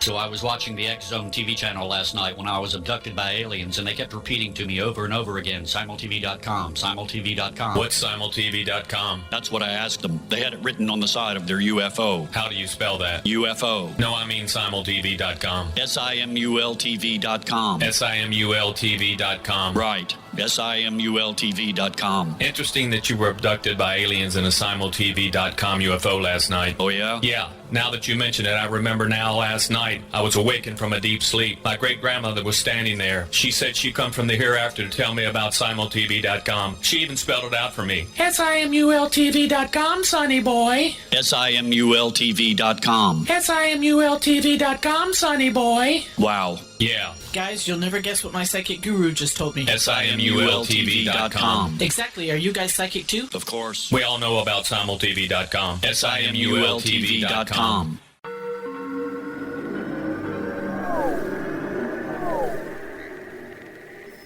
So I was watching the X Zone TV channel last night when I was abducted by aliens, and they kept repeating to me over and over again, simultv.com, simultv.com. What's simultv.com? That's what I asked them. They had it written on the side of their UFO. How do you spell that? UFO. No, I mean simultv.com. simultv.com. simultv.com. Right. simultv.com. Interesting that you were abducted by aliens in a simultv.com UFO last night. Oh, yeah? Yeah. Now that you mention it, I remember now last night I was awakened from a deep sleep. My great-grandmother was standing there. She said she'd come from the hereafter to tell me about simultv.com. She even spelled it out for me. simultv.com, sonny boy. simultv.com. simultv.com, sonny boy. Wow. Yeah. Guys, you'll never guess what my psychic guru just told me. simultv.com. Exactly. Are you guys psychic too? Of course. We all know about simultv.com. simultv.com.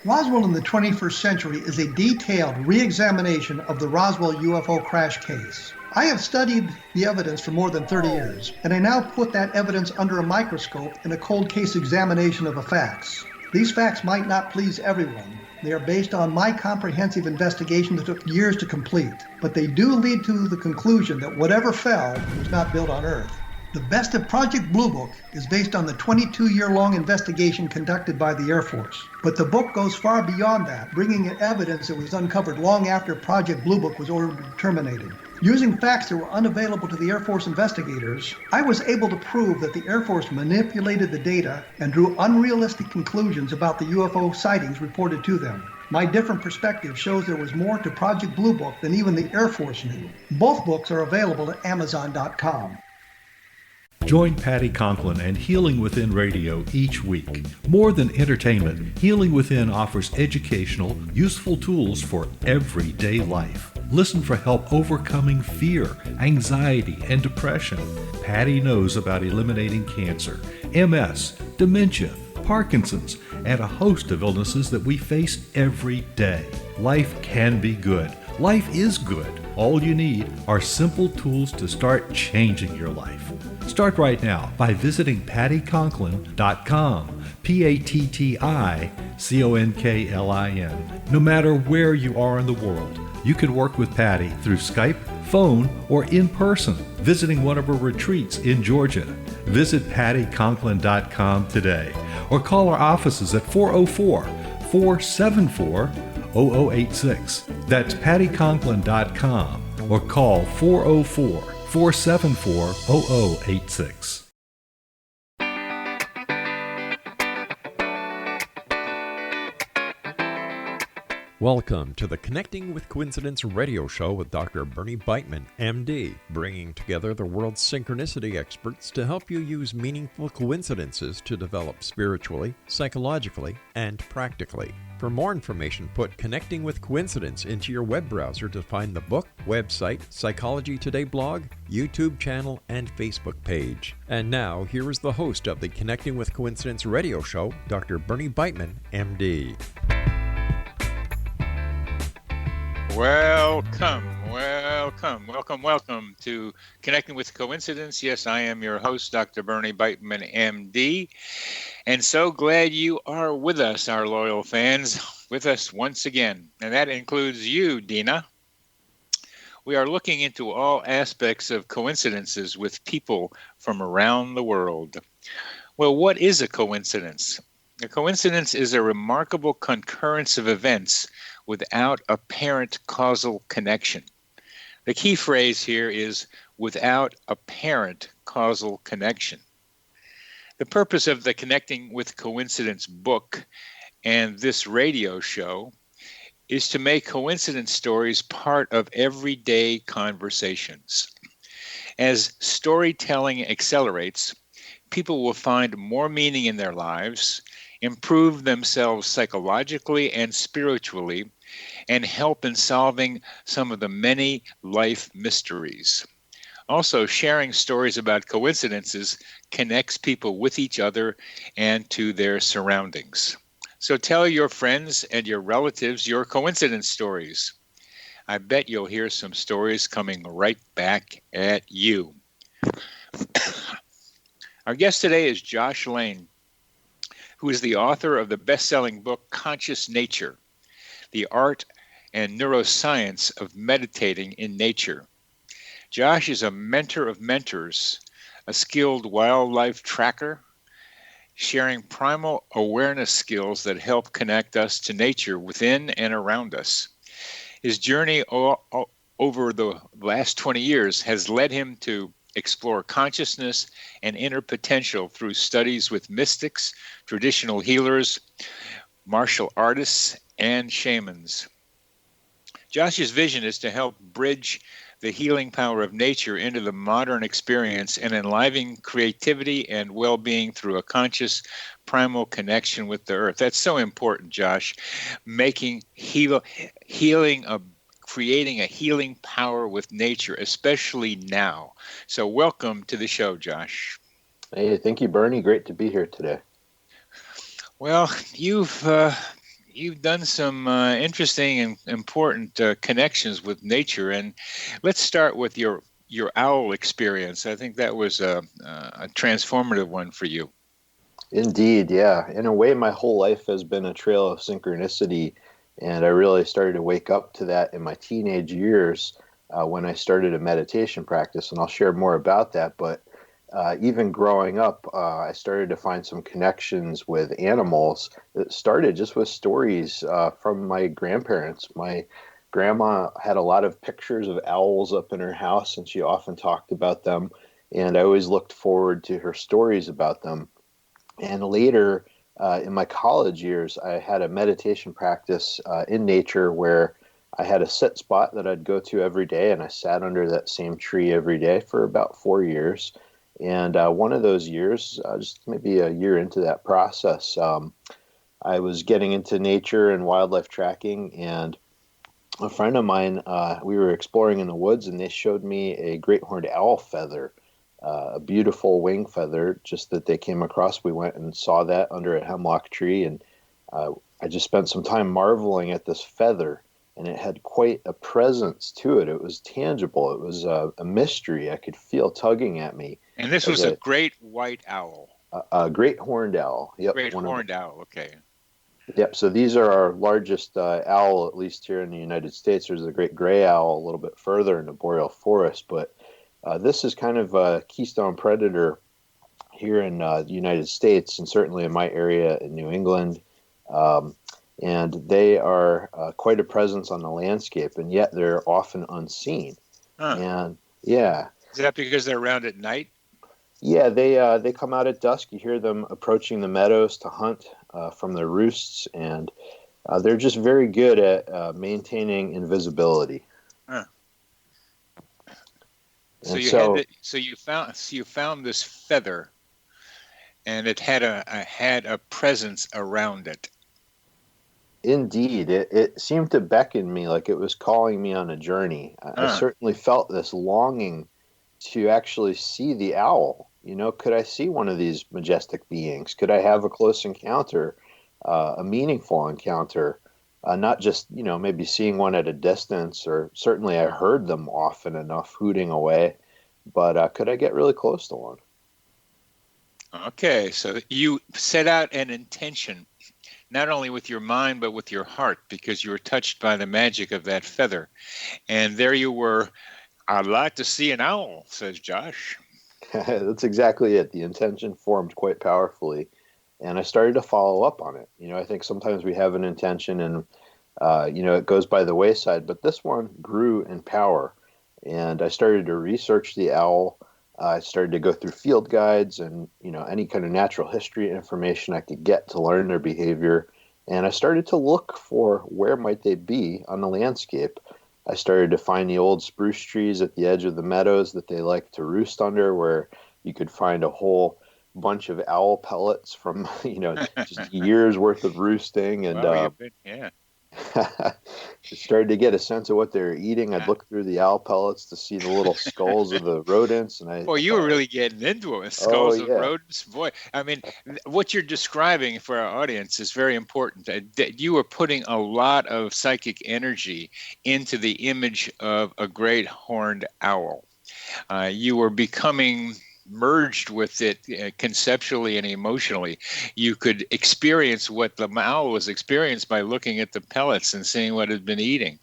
Roswell in the 21st century is a detailed re-examination of the Roswell UFO crash case. I have studied the evidence for more than 30 years, and I now put that evidence under a microscope in a cold case examination of the facts. These facts might not please everyone. They are based on my comprehensive investigation that took years to complete, but they do lead to the conclusion that whatever fell was not built on Earth. The best of Project Blue Book is based on the 22-year-long investigation conducted by the Air Force. But the book goes far beyond that, bringing in evidence that was uncovered long after Project Blue Book was ordered terminated. Using facts that were unavailable to the Air Force investigators, I was able to prove that the Air Force manipulated the data and drew unrealistic conclusions about the UFO sightings reported to them. My different perspective shows there was more to Project Blue Book than even the Air Force knew. Both books are available at Amazon.com. Join Patty Conklin and Healing Within Radio each week. More than entertainment, Healing Within offers educational, useful tools for everyday life. Listen for help overcoming fear, anxiety, and depression. Patty knows about eliminating cancer, MS, dementia, Parkinson's, and a host of illnesses that we face every day. Life can be good. Life is good. All you need are simple tools to start changing your life. Start right now by visiting pattyconklin.com, PATTICONKLIN. No matter where you are in the world, you can work with Patty through Skype, phone, or in person, visiting one of her retreats in Georgia. Visit pattyconklin.com today or call our offices at 404-474-0086. That's pattyconklin.com or call 404-474-0086. Welcome to the Connecting with Coincidence radio show with Dr. Bernie Beitman, MD, bringing together the world's synchronicity experts to help you use meaningful coincidences to develop spiritually, psychologically, and practically. For more information, put Connecting with Coincidence into your web browser to find the book, website, Psychology Today blog, YouTube channel, and Facebook page. And now, here is the host of the Connecting with Coincidence radio show, Dr. Bernie Beitman, MD. Welcome to Connecting with Coincidence. Yes, I am your host, Dr. Bernie Beitman, MD. And so glad you are with us, our loyal fans, with us once again. And that includes you, Dina. We are looking into all aspects of coincidences with people from around the world. Well, what is a coincidence? A coincidence is a remarkable concurrence of events without apparent causal connection. The key phrase here is without apparent causal connection. The purpose of the Connecting with Coincidence book and this radio show is to make coincidence stories part of everyday conversations. As storytelling accelerates, people will find more meaning in their lives, improve themselves psychologically and spiritually, and help in solving some of the many life mysteries. Also, sharing stories about coincidences connects people with each other and to their surroundings. So tell your friends and your relatives your coincidence stories. I bet you'll hear some stories coming right back at you. Our guest today is Josh Lane, who is the author of the best-selling book, Conscious Nature, The Art and Neuroscience of Meditating in Nature. Josh is a mentor of mentors, a skilled wildlife tracker, sharing primal awareness skills that help connect us to nature within and around us. His journey over the last 20 years has led him to explore consciousness and inner potential through studies with mystics, traditional healers, martial artists, and shamans. Josh's vision is to help bridge the healing power of nature into the modern experience and enlivening creativity and well-being through a conscious primal connection with the earth. That's so important, Josh. Creating a healing power with nature, especially now. So welcome to the show, Josh. Hey, thank you, Bernie. Great to be here today. Well, you've done some interesting and important connections with nature, and let's start with your owl experience. I think that was a transformative one for you. Indeed, yeah. In a way, my whole life has been a trail of synchronicity, and I really started to wake up to that in my teenage years when I started a meditation practice, and I'll share more about that. But even growing up, I started to find some connections with animals that started just with stories from my grandparents. My grandma had a lot of pictures of owls up in her house, and she often talked about them. And I always looked forward to her stories about them. And later, in my college years, I had a meditation practice in nature where I had a sit spot that I'd go to every day, and I sat under that same tree every day for about 4 years. And one of those years, just maybe a year into that process, I was getting into nature and wildlife tracking, and a friend of mine, we were exploring in the woods, and they showed me a great horned owl feather, a beautiful wing feather, just that they came across. We went and saw that under a hemlock tree, and I just spent some time marveling at this feather, and it had quite a presence to it. It was tangible. It was a mystery. I could feel tugging at me. And this was a great white owl. A great horned owl. Yep. Great horned owl. Okay. Yep. So these are our largest owl, at least here in the United States. There's a great gray owl a little bit further in the boreal forest, but this is kind of a keystone predator here in the United States, and certainly in my area in New England. And they are quite a presence on the landscape, and yet they're often unseen. Huh. And yeah. Is that because they're around at night? Yeah, they come out at dusk. You hear them approaching the meadows to hunt from their roosts, and they're just very good at maintaining invisibility. Huh. So you found this feather, and it had a presence around it. Indeed, it seemed to beckon me, like it was calling me on a journey. I certainly felt this longing to actually see the owl. You know, could I see one of these majestic beings? Could I have a close encounter, a meaningful encounter, not just, maybe seeing one at a distance, or certainly I heard them often enough hooting away, but could I get really close to one? Okay, so you set out an intention, not only with your mind, but with your heart, because you were touched by the magic of that feather. And there you were. I'd like to see an owl, says Josh. That's exactly it. The intention formed quite powerfully, and I started to follow up on it. I think sometimes we have an intention and, it goes by the wayside, but this one grew in power. And I started to research the owl. I started to go through field guides and, any kind of natural history information I could get to learn their behavior. And I started to look for where might they be on the landscape. I started to find the old spruce trees at the edge of the meadows that they like to roost under, where you could find a whole bunch of owl pellets from, just years worth of roosting. And yeah. Started to get a sense of what they were eating. I'd look through the owl pellets to see the little skulls of the rodents. And you were really getting into it. Skulls of rodents. Boy, I mean, what you're describing for our audience is very important. That you were putting a lot of psychic energy into the image of a great horned owl. You were becoming merged with it conceptually and emotionally. You could experience what the owl was experienced by looking at the pellets and seeing what it had been eating.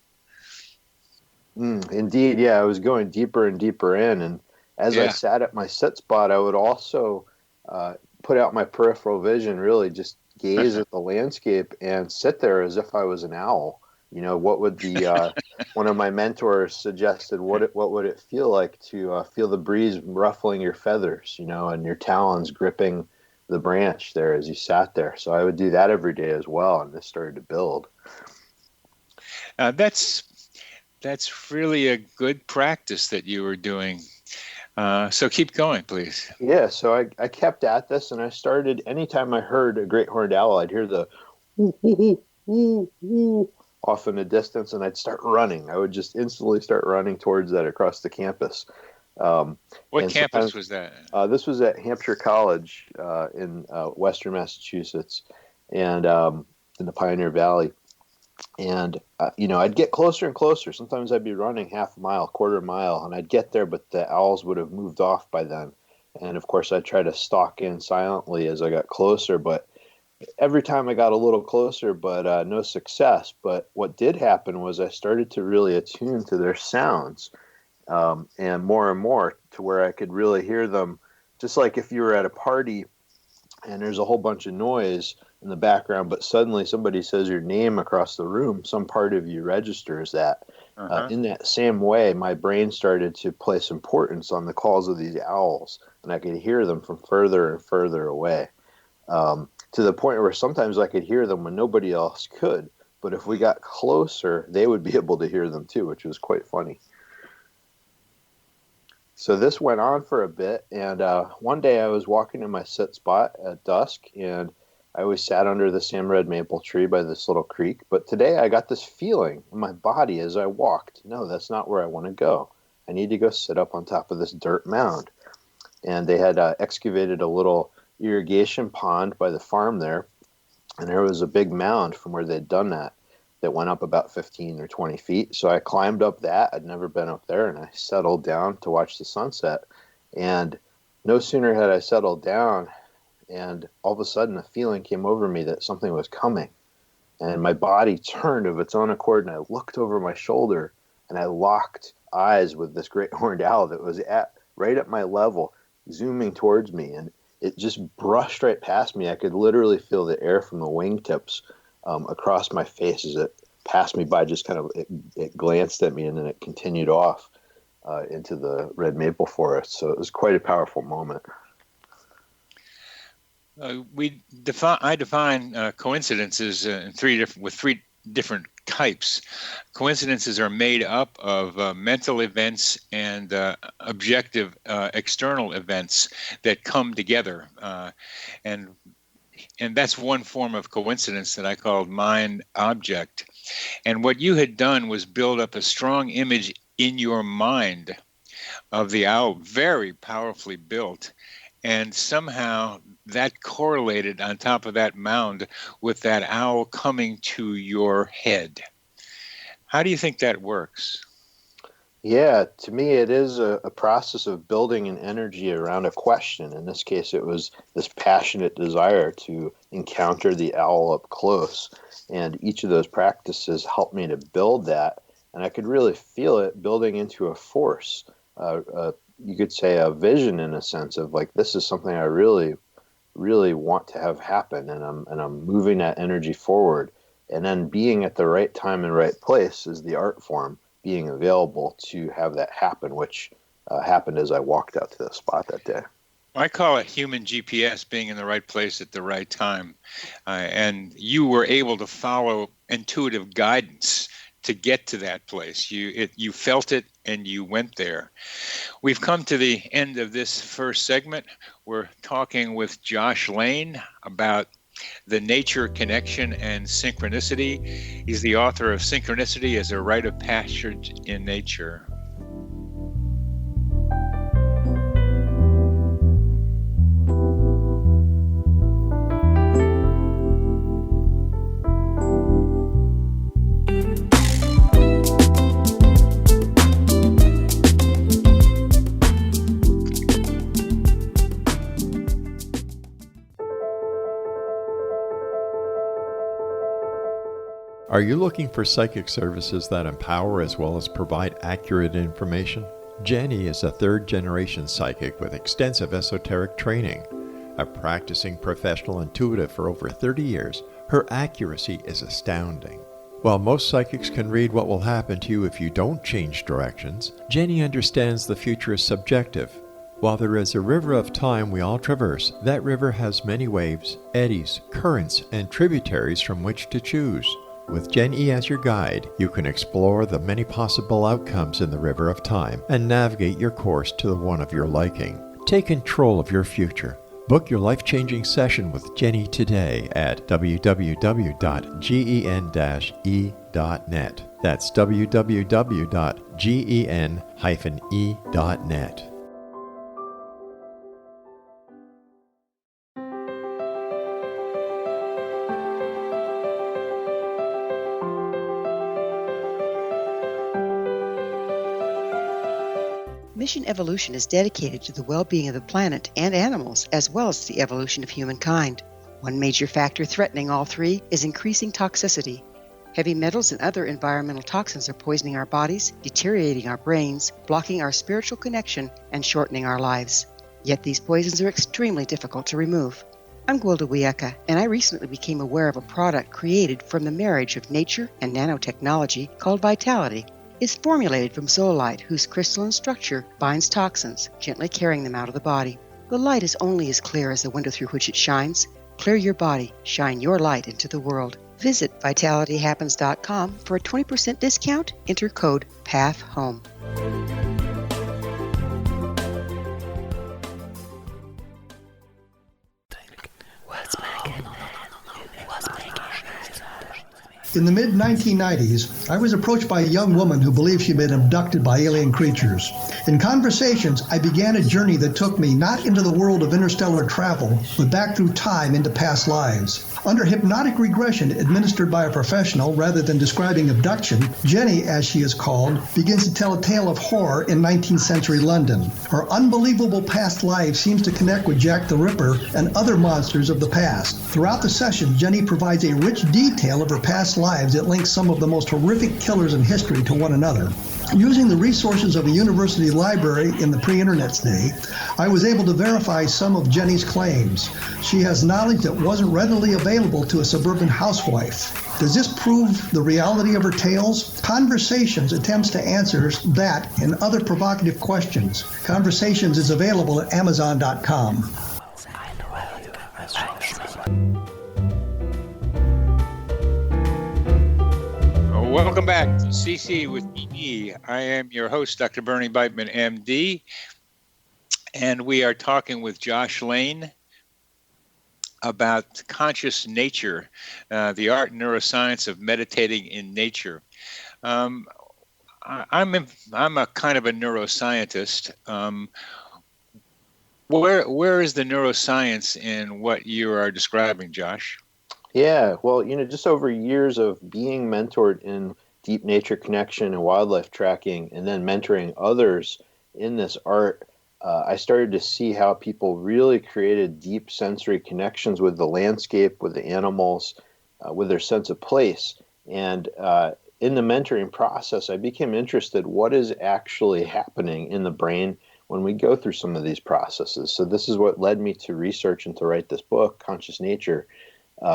Indeed, yeah, I was going deeper and deeper in, and as I sat at my sit spot, I would also put out my peripheral vision, really just gaze at the landscape and sit there as if I was an owl. You know, what would the one of my mentors suggested? What would it feel like to feel the breeze ruffling your feathers, you know, and your talons gripping the branch there as you sat there? So I would do that every day as well, and this started to build. That's really a good practice that you were doing. So keep going, please. Yeah, so I kept at this, and I started, anytime I heard a great horned owl, I'd hear the woo, woo, woo, woo, off in the distance, and I'd start running. I would just instantly start running towards that across the campus. What campus was that? This was at Hampshire College in Western Massachusetts, and in the Pioneer Valley. And, you know, I'd get closer and closer. Sometimes I'd be running half a mile, quarter mile, and I'd get there, but the owls would have moved off by then. And, of course, I'd try to stalk in silently as I got closer, but every time I got a little closer, but no success. But what did happen was I started to really attune to their sounds, and more to where I could really hear them, just like if you were at a party and there's a whole bunch of noise in the background, but suddenly somebody says your name across the room, some part of you registers that. In that same way, my brain started to place importance on the calls of these owls, and I could hear them from further and further away, to the point where sometimes I could hear them when nobody else could. But if we got closer, they would be able to hear them too, which was quite funny. So this went on for a bit, and one day I was walking in my sit spot at dusk, and I always sat under the Sam Red maple tree by this little creek. But today I got this feeling in my body as I walked. No, that's not where I want to go. I need to go sit up on top of this dirt mound. And they had excavated a little irrigation pond by the farm there. And there was a big mound from where they'd done that went up about 15 or 20 feet. So I climbed up that. I'd never been up there, and I settled down to watch the sunset. And no sooner had I settled down, and all of a sudden a feeling came over me that something was coming. And my body turned of its own accord, and I looked over my shoulder, and I locked eyes with this great horned owl that was right at my level, zooming towards me. And it just brushed right past me. I could literally feel the air from the wingtips across my face as it passed me by. Just kind of, it glanced at me, and then it continued off into the red maple forest. So it was quite a powerful moment. I define coincidences with three different types. Coincidences are made up of mental events and objective external events that come together, and that's one form of coincidence that I called mind object. And what you had done was build up a strong image in your mind of the owl, very powerfully built, and somehow that correlated on top of that mound with that owl coming to your head. How do you think that works? Yeah, to me, it is a process of building an energy around a question. In this case, it was this passionate desire to encounter the owl up close. And each of those practices helped me to build that. And I could really feel it building into a force. You could say a vision, in a sense of like, this is something I really, really want to have happen. And I'm moving that energy forward. And then being at the right time and right place is the art form, being available to have that happen, which happened as I walked out to the spot that day. I call it human GPS, being in the right place at the right time. And you were able to follow intuitive guidance to get to that place. You felt it and you went there. We've come to the end of this first segment. We're talking with Josh Lane about the nature connection and synchronicity. He's the author of Synchronicity as a Rite of Passage in Nature. Are you looking for psychic services that empower as well as provide accurate information? Jenny is a third-generation psychic with extensive esoteric training. A practicing professional intuitive for over 30 years, her accuracy is astounding. While most psychics can read what will happen to you if you don't change directions, Jenny understands the future is subjective. While there is a river of time we all traverse, that river has many waves, eddies, currents, and tributaries from which to choose. With Jenny as your guide, you can explore the many possible outcomes in the river of time and navigate your course to the one of your liking. Take control of your future. Book your life-changing session with Jenny today at www.gen-e.net. That's www.gen-e.net. Mission Evolution is dedicated to the well-being of the planet and animals, as well as the evolution of humankind. One major factor threatening all three is increasing toxicity. Heavy metals and other environmental toxins are poisoning our bodies, deteriorating our brains, blocking our spiritual connection, and shortening our lives. Yet these poisons are extremely difficult to remove. I'm Gwilda Wiyaka, and I recently became aware of a product created from the marriage of nature and nanotechnology called Vitality. It's formulated from zoolite, whose crystalline structure binds toxins, gently carrying them out of the body. The light is only as clear as the window through which it shines. Clear your body, shine your light into the world. Visit vitalityhappens.com for a 20% discount. Enter code PATHHOME. In the mid-1990s, I was approached by a young woman who believed she'd been abducted by alien creatures. In conversations, I began a journey that took me not into the world of interstellar travel, but back through time into past lives. Under hypnotic regression administered by a professional rather than describing abduction, Jenny, as she is called, begins to tell a tale of horror in 19th century London. Her unbelievable past life seems to connect with Jack the Ripper and other monsters of the past. Throughout the session, Jenny provides a rich detail of her past lives that links some of the most horrific killers in history to one another. Using the resources of a university library in the pre-internet's day, I was able to verify some of Jenny's claims. She has knowledge that wasn't readily available to a suburban housewife. Does this prove the reality of her tales? Conversations attempts to answer that and other provocative questions. Conversations is available at Amazon.com. Welcome back to CC with me. I am your host, Dr. Bernie Beitman, MD, and we are talking with Josh Lane about conscious nature, the art and neuroscience of meditating in nature. I'm a kind of a neuroscientist. Where is the neuroscience in what you are describing, Josh? Yeah, well, just over years of being mentored in deep nature connection and wildlife tracking, and then mentoring others in this art, I started to see how people really created deep sensory connections with the landscape, with the animals, with their sense of place. And in the mentoring process, I became interested what is actually happening in the brain when we go through some of these processes. So this is what led me to research and to write this book, Conscious Nature,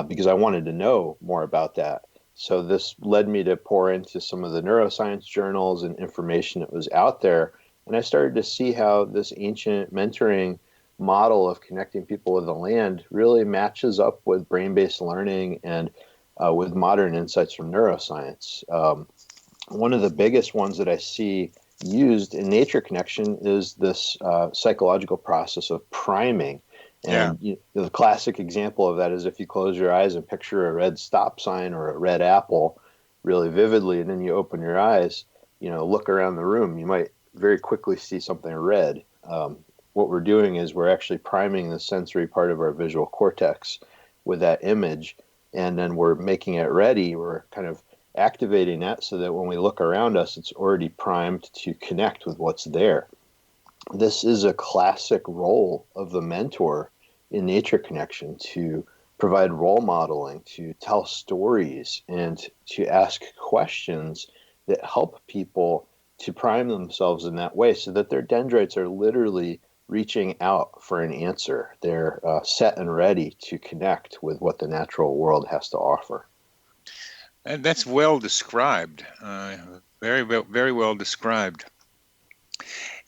because I wanted to know more about that. So this led me to pour into some of the neuroscience journals and information that was out there. And I started to see how this ancient mentoring model of connecting people with the land really matches up with brain-based learning and with modern insights from neuroscience. One of the biggest ones that I see used in nature connection is this psychological process of priming. And the classic example of that is if you close your eyes and picture a red stop sign or a red apple really vividly, and then you open your eyes, look around the room, you might very quickly see something red. What we're doing is we're actually priming the sensory part of our visual cortex with that image, and then we're making it ready. We're kind of activating that so that when we look around us, it's already primed to connect with what's there. This is a classic role of the mentor in nature connection, to provide role modeling, to tell stories, and to ask questions that help people to prime themselves in that way so that their dendrites are literally reaching out for an answer. They're set and ready to connect with what the natural world has to offer. And that's well described, very well described.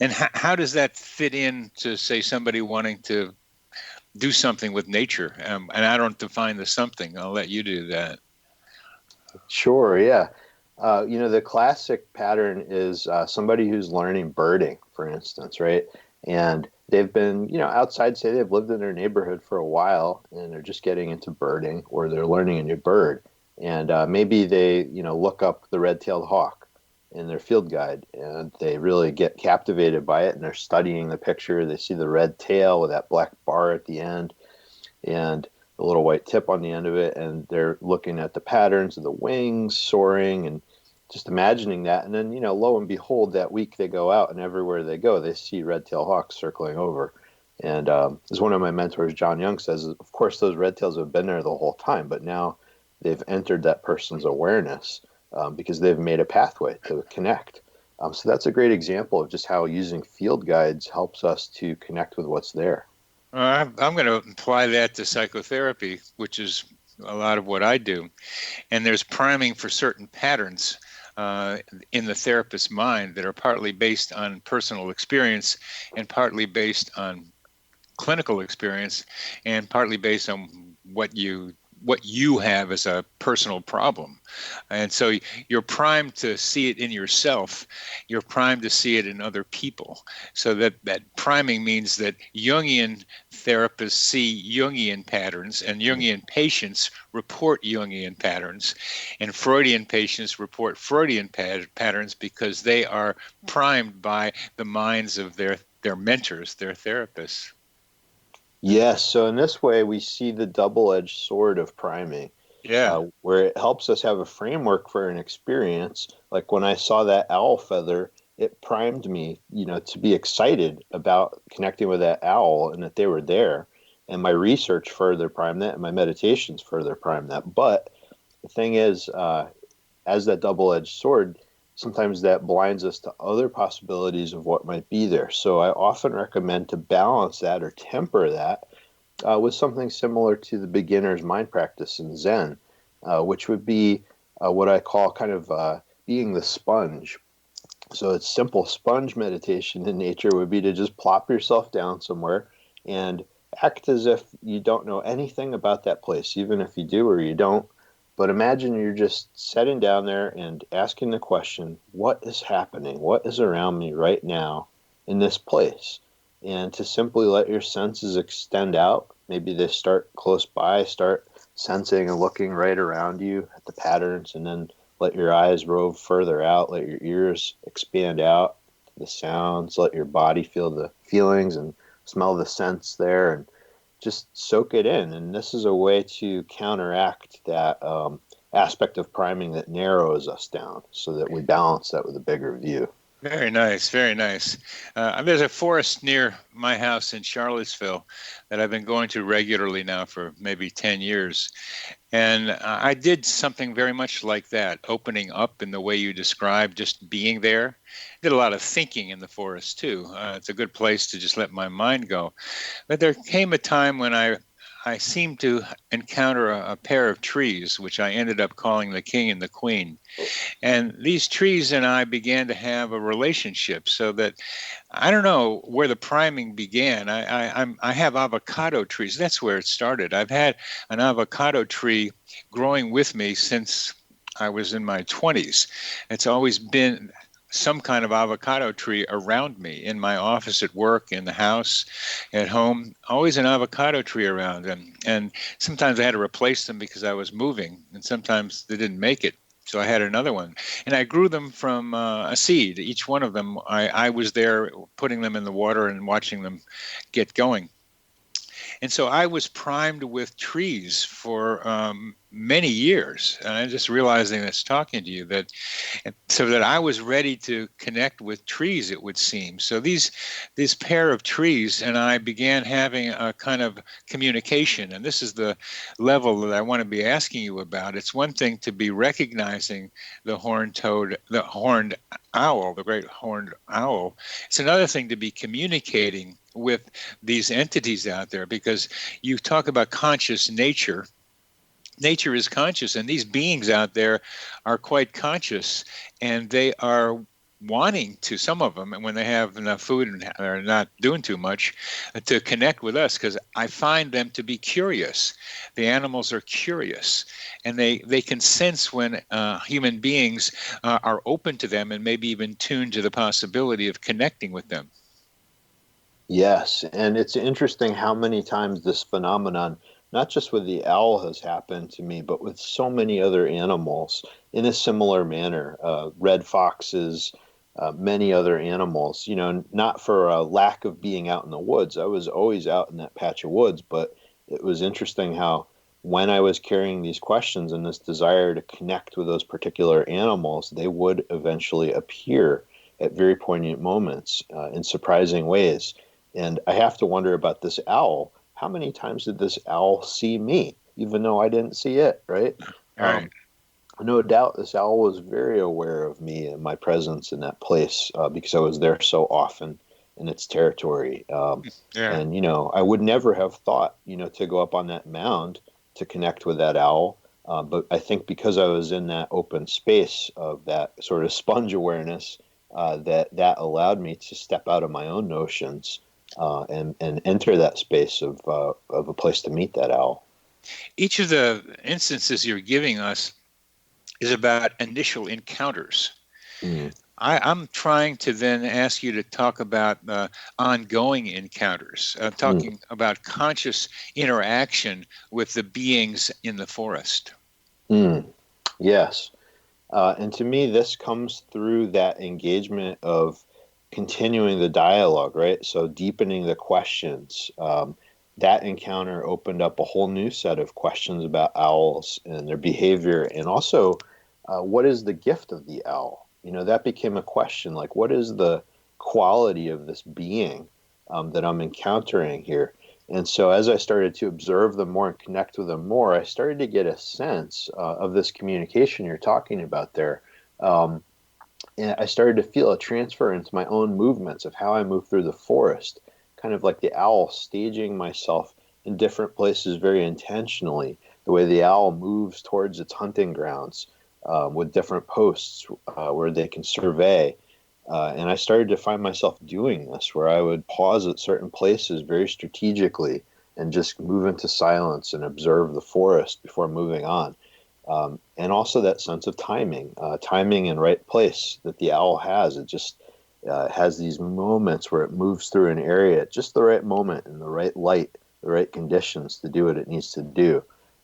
And how does that fit in to, say, somebody wanting to do something with nature? And I don't define the something. I'll let you do that. Sure, yeah. The classic pattern is somebody who's learning birding, for instance, right? And they've been, outside, say they've lived in their neighborhood for a while and they're just getting into birding, or they're learning a new bird. And maybe they, look up the red-tailed hawk in their field guide and they really get captivated by it, and they're studying the picture. They see the red tail with that black bar at the end and the little white tip on the end of it, and they're looking at the patterns of the wings soaring and just imagining that. And then, lo and behold, that week they go out and everywhere they go, they see red-tailed hawks circling over. And as one of my mentors, John Young, says, of course, those red tails have been there the whole time, but now they've entered that person's awareness because they've made a pathway to connect. So that's a great example of just how using field guides helps us to connect with what's there. I'm going to apply that to psychotherapy, which is a lot of what I do. And there's priming for certain patterns in the therapist's mind that are partly based on personal experience and partly based on clinical experience and partly based on what you have as a personal problem. And so you're primed to see it in yourself. You're primed to see it in other people. So that priming means that Jungian therapists see Jungian patterns, and Jungian patients report Jungian patterns, and Freudian patients report Freudian patterns because they are primed by the minds of their mentors, their therapists. Yes. So in this way, we see the double-edged sword of priming, where it helps us have a framework for an experience. Like when I saw that owl feather, it primed me, to be excited about connecting with that owl and that they were there. And my research further primed that, and my meditations further primed that. But the thing is, as that double-edged sword, sometimes that blinds us to other possibilities of what might be there. So I often recommend to balance that or temper that with something similar to the beginner's mind practice in Zen, which would be what I call kind of being the sponge. So it's simple sponge meditation in nature would be to just plop yourself down somewhere and act as if you don't know anything about that place, even if you do or you don't. But imagine you're just sitting down there and asking the question, what is happening? What is around me right now in this place? And to simply let your senses extend out. Maybe they start close by, start sensing and looking right around you at the patterns, and then let your eyes rove further out, let your ears expand out to the sounds, let your body feel the feelings and smell the scents there, and just soak it in. And this is a way to counteract that aspect of priming that narrows us down so that we balance that with a bigger view. Very nice, very nice. There's a forest near my house in Charlottesville that I've been going to regularly now for maybe 10 years. And I did something very much like that, opening up in the way you described, just being there. Did a lot of thinking in the forest, too. It's a good place to just let my mind go. But there came a time when I seemed to encounter a pair of trees, which I ended up calling the king and the queen. And these trees and I began to have a relationship, so that I don't know where the priming began. I have avocado trees. That's where it started. I've had an avocado tree growing with me since I was in my 20s. It's always been some kind of avocado tree around me, in my office, at work, in the house, at home, always an avocado tree around. And sometimes I had to replace them because I was moving, and sometimes they didn't make it. So I had another one. And I grew them from a seed. Each one of them, I was there putting them in the water and watching them get going. And so I was primed with trees for many years. And I'm just realizing this talking to you so that I was ready to connect with trees, it would seem. So this pair of trees and I began having a kind of communication. And this is the level that I want to be asking you about. It's one thing to be recognizing the horned owl, the great horned owl. It's another thing to be communicating with these entities out there, because you talk about conscious nature. Nature is conscious, and these beings out there are quite conscious, and they are wanting to, some of them, and when they have enough food and are not doing too much, to connect with us, because I find them to be curious. The animals are curious, and they can sense when human beings are open to them and maybe even tuned to the possibility of connecting with them. Yes, and it's interesting how many times this phenomenon, not just with the owl, has happened to me, but with so many other animals in a similar manner. Red foxes, many other animals, not for a lack of being out in the woods. I was always out in that patch of woods, but it was interesting how when I was carrying these questions and this desire to connect with those particular animals, they would eventually appear at very poignant moments in surprising ways. And I have to wonder about this owl. How many times did this owl see me, even though I didn't see it, right? Right. No doubt this owl was very aware of me and my presence in that place because I was there so often in its territory. And, I would never have thought, to go up on that mound to connect with that owl. But I think because I was in that open space of that sort of sponge awareness, that allowed me to step out of my own notions and enter that space of a place to meet that owl. Each of the instances you're giving us is about initial encounters. I'm trying to then ask you to talk about ongoing encounters, talking about conscious interaction with the beings in the forest. Yes. And to me, this comes through that engagement of continuing the dialogue, right? So deepening the questions. That encounter opened up a whole new set of questions about owls and their behavior, and also what is the gift of the owl? That became a question, like what is the quality of this being that I'm encountering here? And so as I started to observe them more and connect with them more, I started to get a sense of this communication you're talking about there. And I started to feel a transfer into my own movements of how I move through the forest, kind of like the owl staging myself in different places very intentionally, the way the owl moves towards its hunting grounds with different posts where they can survey. And I started to find myself doing this, where I would pause at certain places very strategically and just move into silence and observe the forest before moving on. And also that sense of timing and right place that the owl has. It just has these moments where it moves through an area at just the right moment in the right light, the right conditions to do what it needs to do.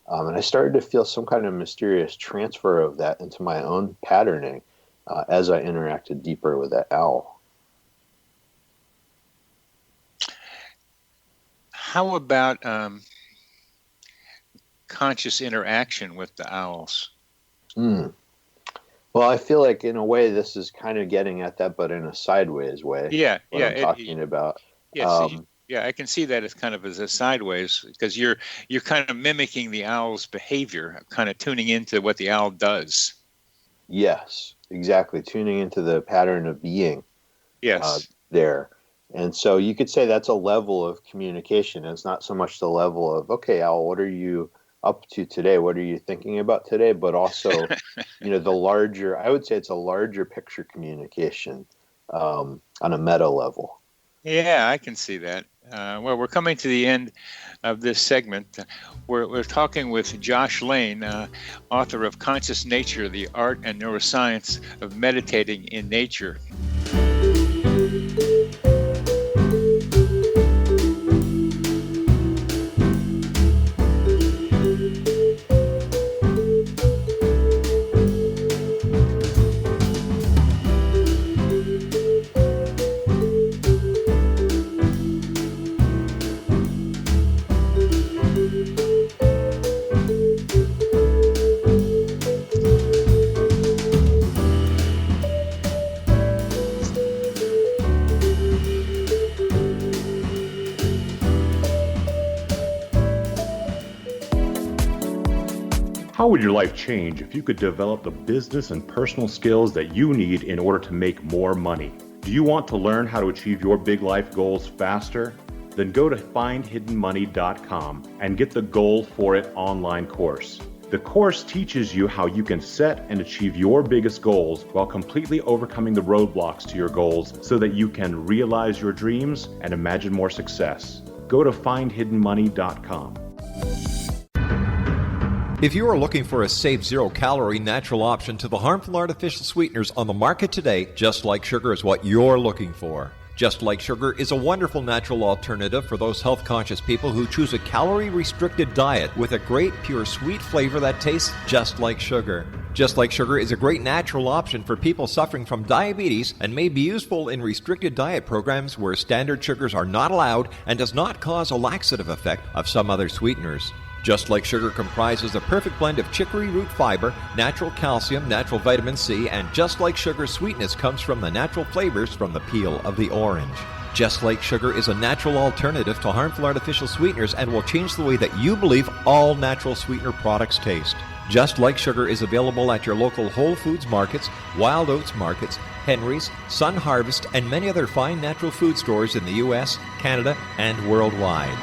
And I started to feel some kind of mysterious transfer of that into my own patterning as I interacted deeper with that owl. How about conscious interaction with the owls? Well, I feel like in a way this is kind of getting at that, but in a sideways way. I'm talking about. Yeah, I can see that as kind of as a sideways, because you're kind of mimicking the owl's behavior, kind of tuning into what the owl does. Yes, exactly. Tuning into the pattern of being. Yes. There. And so you could say that's a level of communication. It's not so much the level of, okay, owl, what are you up to today? What are you thinking about today? But also, the larger, I would say it's a larger picture communication on a meta level. Yeah, I can see that. Well, we're coming to the end of this segment. We're talking with Josh Lane, author of Conscious Nature, the Art and Neuroscience of Meditating in Nature. How would your life change if you could develop the business and personal skills that you need in order to make more money? Do you want to learn how to achieve your big life goals faster? Then go to findhiddenmoney.com and get the Goal for It online course. The course teaches you how you can set and achieve your biggest goals while completely overcoming the roadblocks to your goals so that you can realize your dreams and imagine more success. Go to findhiddenmoney.com. If you are looking for a safe, zero-calorie natural option to the harmful artificial sweeteners on the market today, Just Like Sugar is what you're looking for. Just Like Sugar is a wonderful natural alternative for those health-conscious people who choose a calorie-restricted diet with a great, pure, sweet flavor that tastes just like sugar. Just Like Sugar is a great natural option for people suffering from diabetes and may be useful in restricted diet programs where standard sugars are not allowed and does not cause a laxative effect of some other sweeteners. Just Like Sugar comprises a perfect blend of chicory root fiber, natural calcium, natural vitamin C, and Just Like Sugar's sweetness comes from the natural flavors from the peel of the orange. Just Like Sugar is a natural alternative to harmful artificial sweeteners and will change the way that you believe all natural sweetener products taste. Just Like Sugar is available at your local Whole Foods markets, Wild Oats markets, Henry's, Sun Harvest, and many other fine natural food stores in the U.S., Canada, and worldwide.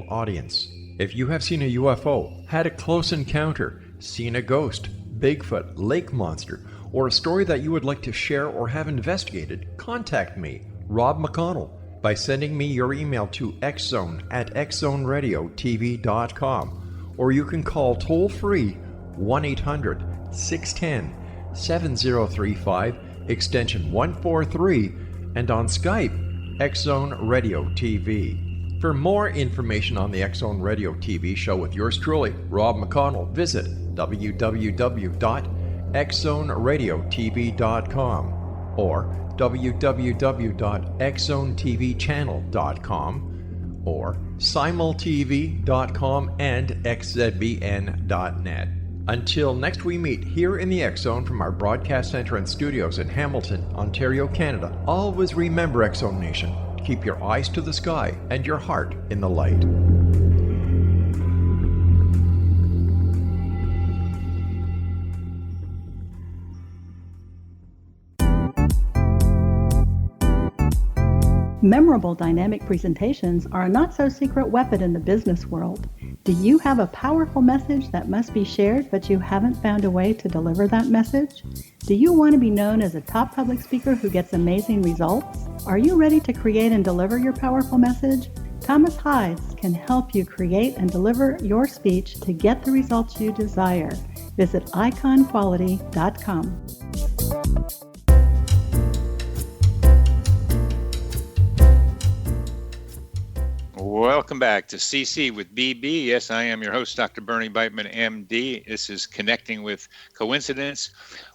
Audience. If you have seen a UFO, had a close encounter, seen a ghost, Bigfoot, lake monster, or a story that you would like to share or have investigated, contact me, Rob McConnell, by sending me your email to xzone@xzoneradiotv.com, or you can call toll-free 1-800-610-7035, extension 143, and on Skype, X-Zone Radio TV. For more information on the X-Zone Radio TV show with yours truly, Rob McConnell, visit www.xzoneradiotv.com or www.xzonetvchannel.com or simultv.com and xzbn.net. Until next we meet here in the X-Zone from our broadcast center and studios in Hamilton, Ontario, Canada, always remember, X-Zone Nation, keep your eyes to the sky and your heart in the light. Memorable dynamic presentations are a not-so-secret weapon in the business world. Do you have a powerful message that must be shared, but you haven't found a way to deliver that message? Do you want to be known as a top public speaker who gets amazing results? Are you ready to create and deliver your powerful message? Thomas Hides can help you create and deliver your speech to get the results you desire. Visit iconquality.com. Welcome back to CC with BB. Yes, I am your host, Dr. Bernie Beitman, MD. This is Connecting with Coincidence.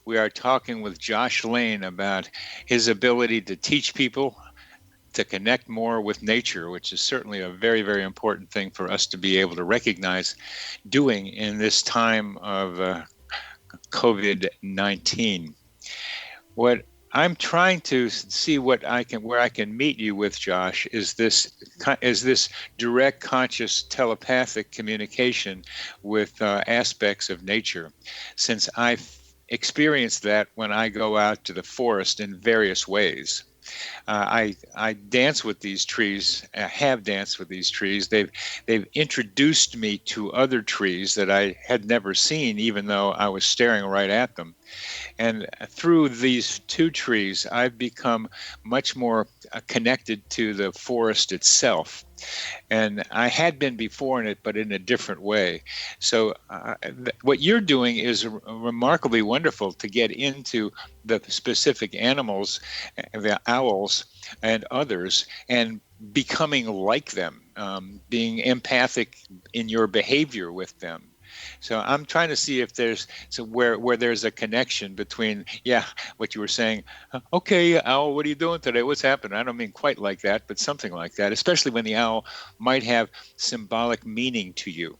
We are talking with Josh Lane about his ability to teach people to connect more with nature, which is certainly a very, very important thing for us to be able to recognize doing in this time of COVID-19. What I'm trying to see where I can meet you with, Josh, is this direct, conscious, telepathic communication with aspects of nature. Since I've experienced that when I go out to the forest in various ways. I dance with these trees. I have danced with these trees. They've introduced me to other trees that I had never seen, even though I was staring right at them. And through these two trees, I've become much more connected to the forest itself. And I had been before in it, but in a different way. So what you're doing is remarkably wonderful to get into the specific animals, the owls and others, and becoming like them, being empathic in your behavior with them. So I'm trying to see if there's where there's a connection between, what you were saying, okay, owl, what are you doing today? What's happening? I don't mean quite like that, but something like that, especially when the owl might have symbolic meaning to you.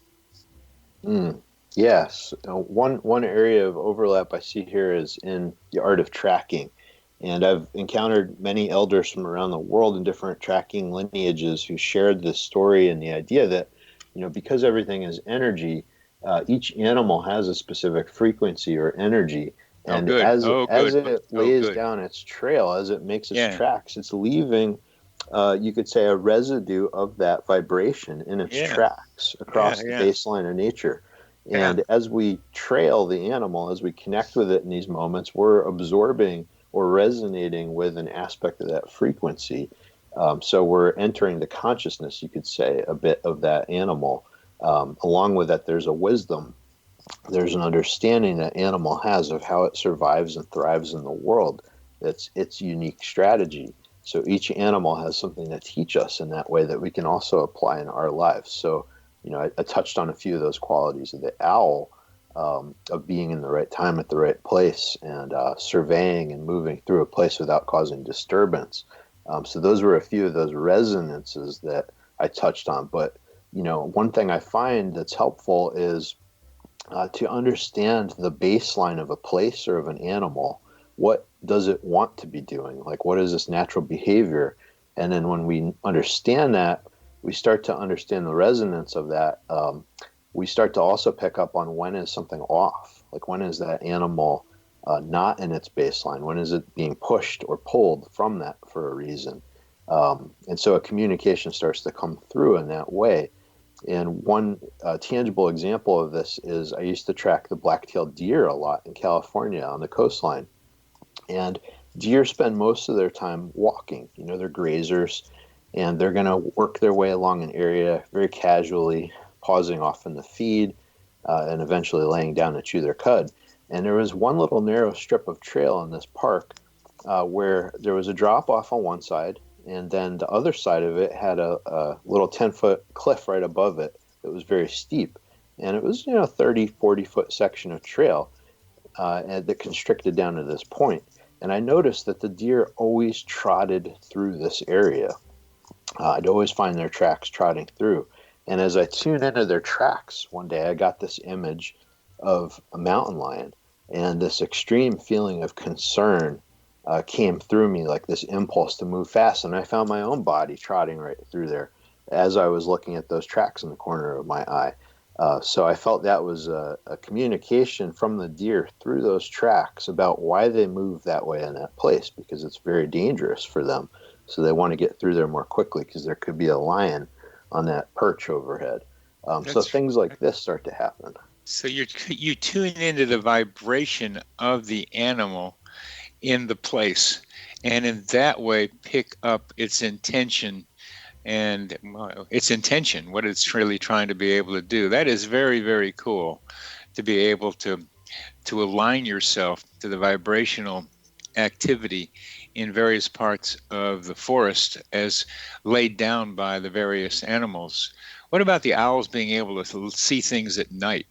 Yes. One area of overlap I see here is in the art of tracking. And I've encountered many elders from around the world in different tracking lineages who shared this story and the idea that because everything is energy, each animal has a specific frequency or energy. And as it lays down its trail, as it makes its tracks, it's leaving, you could say, a residue of that vibration in its tracks across the baseline of nature. And as we trail the animal, as we connect with it in these moments, we're absorbing or resonating with an aspect of that frequency. So we're entering the consciousness, you could say, a bit of that animal. Along with that, there's a wisdom. There's an understanding that animal has of how it survives and thrives in the world. That's its unique strategy. So each animal has something to teach us in that way that we can also apply in our lives. So, I touched on a few of those qualities of the owl, of being in the right time at the right place and surveying and moving through a place without causing disturbance. So those were a few of those resonances that I touched on. But, one thing I find that's helpful is to understand the baseline of a place or of an animal. What does it want to be doing? Like, what is this natural behavior? And then when we understand that, we start to understand the resonance of that. We start to also pick up on when is something off. Like, when is that animal not in its baseline? When is it being pushed or pulled from that for a reason? And so a communication starts to come through in that way. And one tangible example of this is I used to track the black-tailed deer a lot in California on the coastline. And deer spend most of their time walking. They're grazers, and they're going to work their way along an area very casually, pausing often to feed, and eventually laying down to chew their cud. And there was one little narrow strip of trail in this park where there was a drop-off on one side, and then the other side of it had a little 10-foot cliff right above it that was very steep. And it was, 30, 40-foot section of trail that constricted down to this point. And I noticed that the deer always trotted through this area. I'd always find their tracks trotting through. And as I tuned into their tracks, one day I got this image of a mountain lion, and this extreme feeling of concern came through me, like this impulse to move fast. And I found my own body trotting right through there as I was looking at those tracks in the corner of my eye. So I felt that was a communication from the deer through those tracks about why they move that way in that place, because it's very dangerous for them. So they want to get through there more quickly because there could be a lion on that perch overhead. So things like this start to happen. So you tune into the vibration of the animal in the place, and in that way pick up its intention and what it's really trying to be able to do. That is very, very cool, to be able to align yourself to the vibrational activity in various parts of the forest as laid down by the various animals. What about the owls being able to see things at night,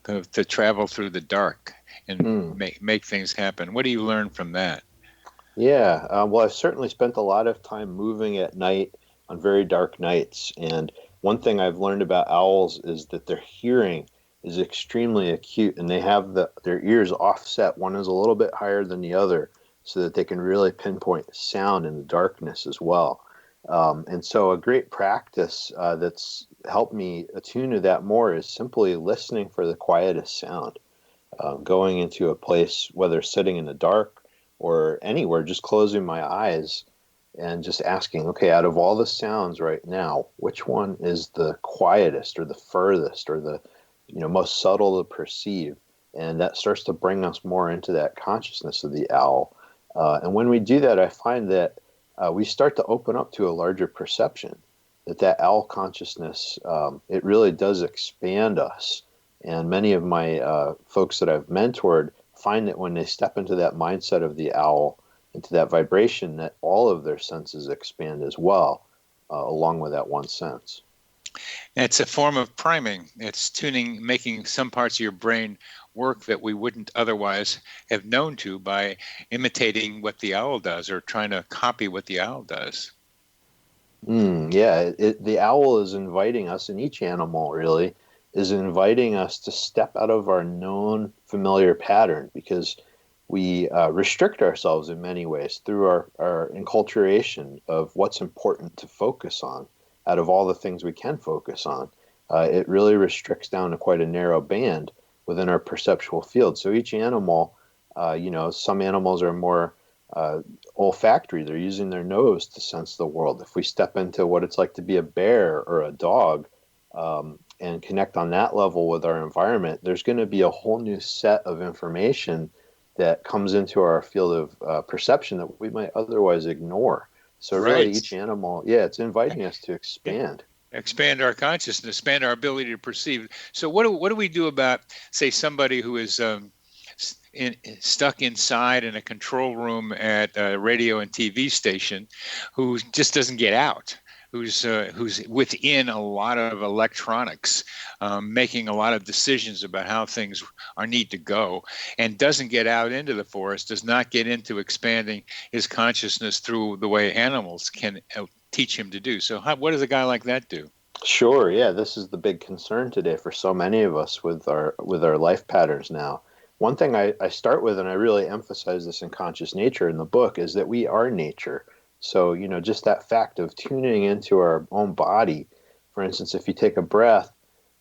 to travel through the dark and make things happen? What do you learn from that? Yeah, well, I've certainly spent a lot of time moving at night on very dark nights. And one thing I've learned about owls is that their hearing is extremely acute, and they have their ears offset. One is a little bit higher than the other, so that they can really pinpoint sound in the darkness as well. And so a great practice that's helped me attune to that more is simply listening for the quietest sound. Going into a place, whether sitting in the dark or anywhere, just closing my eyes and just asking, okay, out of all the sounds right now, which one is the quietest or the furthest or the most subtle to perceive? And that starts to bring us more into that consciousness of the owl. And when we do that, I find that we start to open up to a larger perception, that owl consciousness, it really does expand us. And many of my folks that I've mentored find that when they step into that mindset of the owl, into that vibration, that all of their senses expand as well, along with that one sense. It's a form of priming. It's tuning, making some parts of your brain work that we wouldn't otherwise have known to by imitating what the owl does or trying to copy what the owl does. The owl is inviting us, and each animal really is inviting us to step out of our known familiar pattern, because we restrict ourselves in many ways through our enculturation of what's important to focus on out of all the things we can focus on. it really restricts down to quite a narrow band within our perceptual field. So each animal, some animals are more olfactory. They're using their nose to sense the world. If we step into what it's like to be a bear or a dog and connect on that level with our environment, there's going to be a whole new set of information that comes into our field of perception that we might otherwise ignore. So really each animal, it's inviting us to expand. Expand our consciousness, expand our ability to perceive. So what do we do about, say, somebody who is stuck inside in a control room at a radio and TV station, who just doesn't get out, who's within a lot of electronics, making a lot of decisions about how things need to go, and doesn't get out into the forest, does not get into expanding his consciousness through the way animals can teach him to do. So what does a guy like that do? Sure, yeah, this is the big concern today for so many of us with our life patterns now. One thing I start with, and I really emphasize this in Conscious Nature in the book, is that we are nature. So, just that fact of tuning into our own body. For instance, if you take a breath,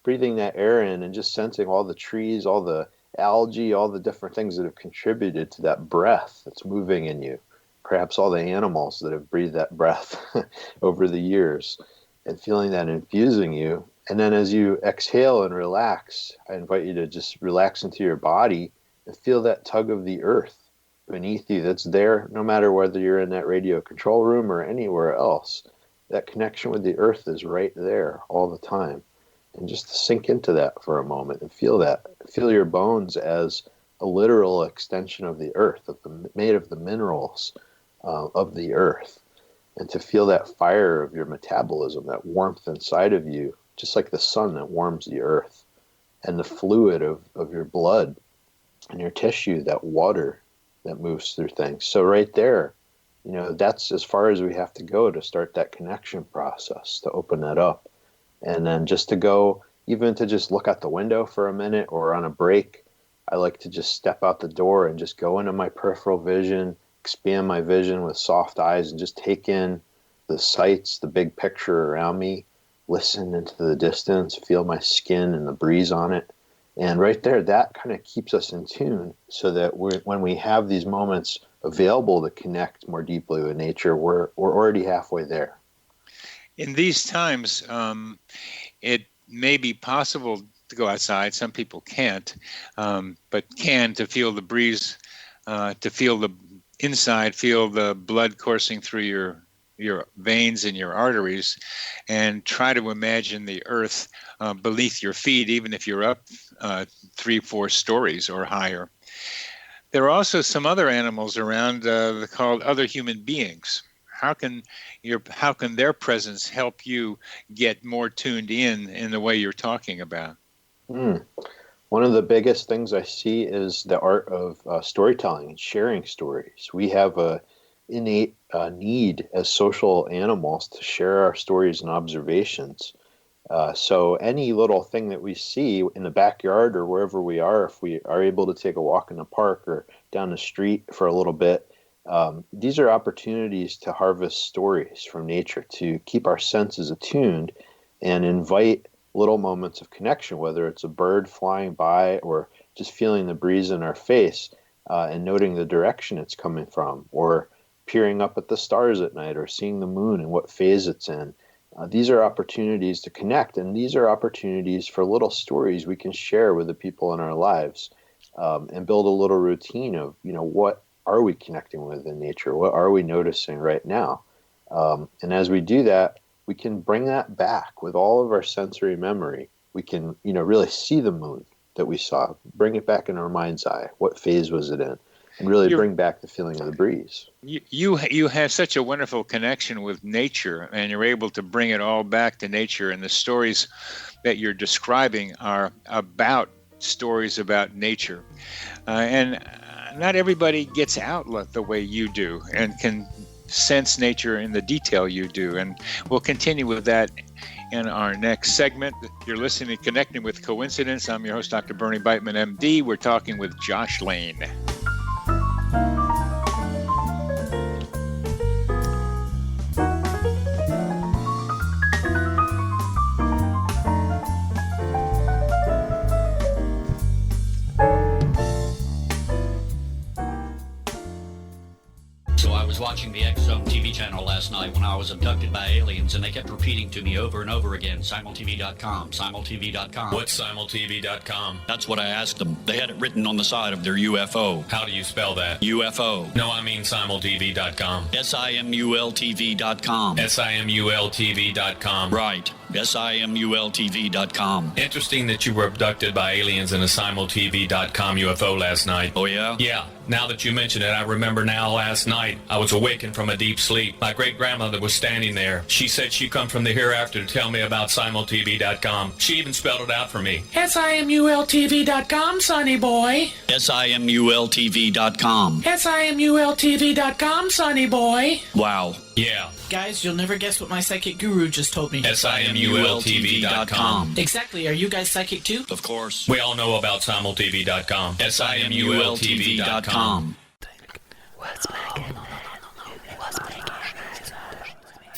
breathing that air in and just sensing all the trees, all the algae, all the different things that have contributed to that breath that's moving in you. Perhaps all the animals that have breathed that breath over the years, and feeling that infusing you. And then as you exhale and relax, I invite you to just relax into your body and feel that tug of the earth beneath you that's there, no matter whether you're in that radio control room or anywhere else. That connection with the earth is right there all the time. And just to sink into that for a moment and feel that. Feel your bones as a literal extension of the earth, made of the minerals of the earth. And to feel that fire of your metabolism, that warmth inside of you, just like the sun that warms the earth, and the fluid of your blood and your tissue, that water that moves through things. So right there, that's as far as we have to go to start that connection process, to open that up. And then just to go, even to just look out the window for a minute or on a break, I like to just step out the door and just go into my peripheral vision, expand my vision with soft eyes, and just take in the sights, the big picture around me, listen into the distance, feel my skin and the breeze on it. And right there, that kind of keeps us in tune so that when we have these moments available to connect more deeply with nature, we're already halfway there. In these times, it may be possible to go outside. Some people can't, but can, to feel the breeze, to feel the inside, feel the blood coursing through your veins and your arteries, and try to imagine the earth beneath your feet, even if you're up 3-4 stories or higher. There are also some other animals around called other human beings. How can their presence help you get more tuned in the way you're talking about? One of the biggest things I see is the art of storytelling and sharing stories. We have a innate need as social animals to share our stories and observations. So any little thing that we see in the backyard or wherever we are, if we are able to take a walk in the park or down the street for a little bit, these are opportunities to harvest stories from nature, to keep our senses attuned and invite little moments of connection, whether it's a bird flying by or just feeling the breeze in our face and noting the direction it's coming from, or peering up at the stars at night or seeing the moon and what phase it's in. These are opportunities to connect, and these are opportunities for little stories we can share with the people in our lives and build a little routine of, what are we connecting with in nature? What are we noticing right now? And as we do that, we can bring that back with all of our sensory memory. We can, really see the moon that we saw, bring it back in our mind's eye. What phase was it in? And really bring back the feeling of the breeze. You have such a wonderful connection with nature, and you're able to bring it all back to nature. And the stories that you're describing are about stories about nature. And not everybody gets outlet the way you do and can sense nature in the detail you do. And we'll continue with that in our next segment. You're listening to Connecting with Coincidence. I'm your host, Dr. Bernie Beitman, MD. We're talking with Josh Lane. watching the X Zone TV channel last night when I was abducted by aliens, and they kept repeating to me over and over again, simultv.com, simultv.com. What's simultv.com? That's what I asked them. They had it written on the side of their UFO. How do you spell that? UFO. No, I mean simultv.com. simultv.com. simultv.com. Right. simultv.com. Interesting that you were abducted by aliens in a simultv.com UFO last night. Oh, yeah? Yeah. Now that you mention it, I remember now last night I was awakened from a deep sleep. My great-grandmother was standing there. She said she'd come from the hereafter to tell me about simultv.com. She even spelled it out for me. simultv.com, sonny boy. simultv.com. simultv.com, sonny boy. Wow. Yeah. Guys, you'll never guess what my psychic guru just told me. simultv.com. Exactly. Are you guys psychic too? Of course. We all know about simultv.com. simultv.com.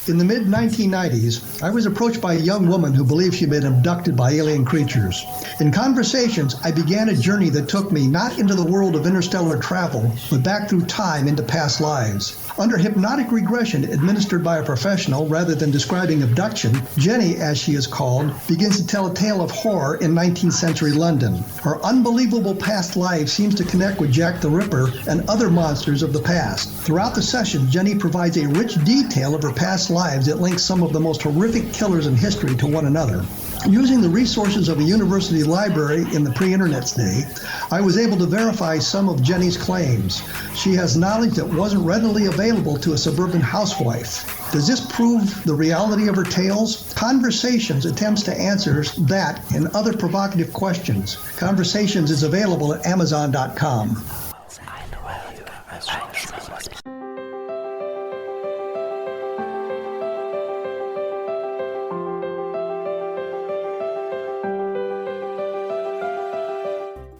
In the mid-1990s, I was approached by a young woman who believed she'd been abducted by alien creatures. In conversations, I began a journey that took me not into the world of interstellar travel, but back through time into past lives. Under hypnotic regression administered by a professional rather than describing abduction, Jenny, as she is called, begins to tell a tale of horror in 19th century London. Her unbelievable past life seems to connect with Jack the Ripper and other monsters of the past. Throughout the session, Jenny provides a rich detail of her past lives that links some of the most horrific killers in history to one another. Using the resources of a university library in the pre-internet's day, I was able to verify some of Jenny's claims. She has knowledge that wasn't readily available to a suburban housewife. Does this prove the reality of her tales? Conversations attempts to answer that and other provocative questions. Conversations is available at Amazon.com.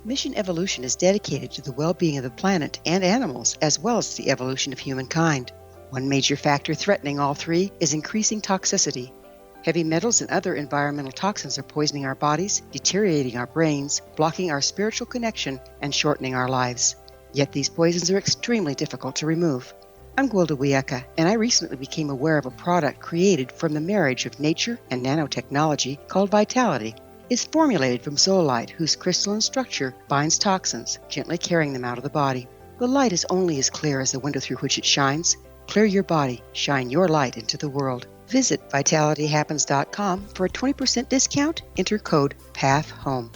Mission Evolution is dedicated to the well-being of the planet and animals, as well as the evolution of humankind. One major factor threatening all three is increasing toxicity. Heavy metals and other environmental toxins are poisoning our bodies, deteriorating our brains, blocking our spiritual connection, and shortening our lives. Yet these poisons are extremely difficult to remove. I'm Gwilda Wiyaka, and I recently became aware of a product created from the marriage of nature and nanotechnology called Vitality. It's formulated from zoolite, whose crystalline structure binds toxins, gently carrying them out of the body. The light is only as clear as the window through which it shines. Clear your body, shine your light into the world. Visit vitalityhappens.com for a 20% discount. Enter code PATHHOME.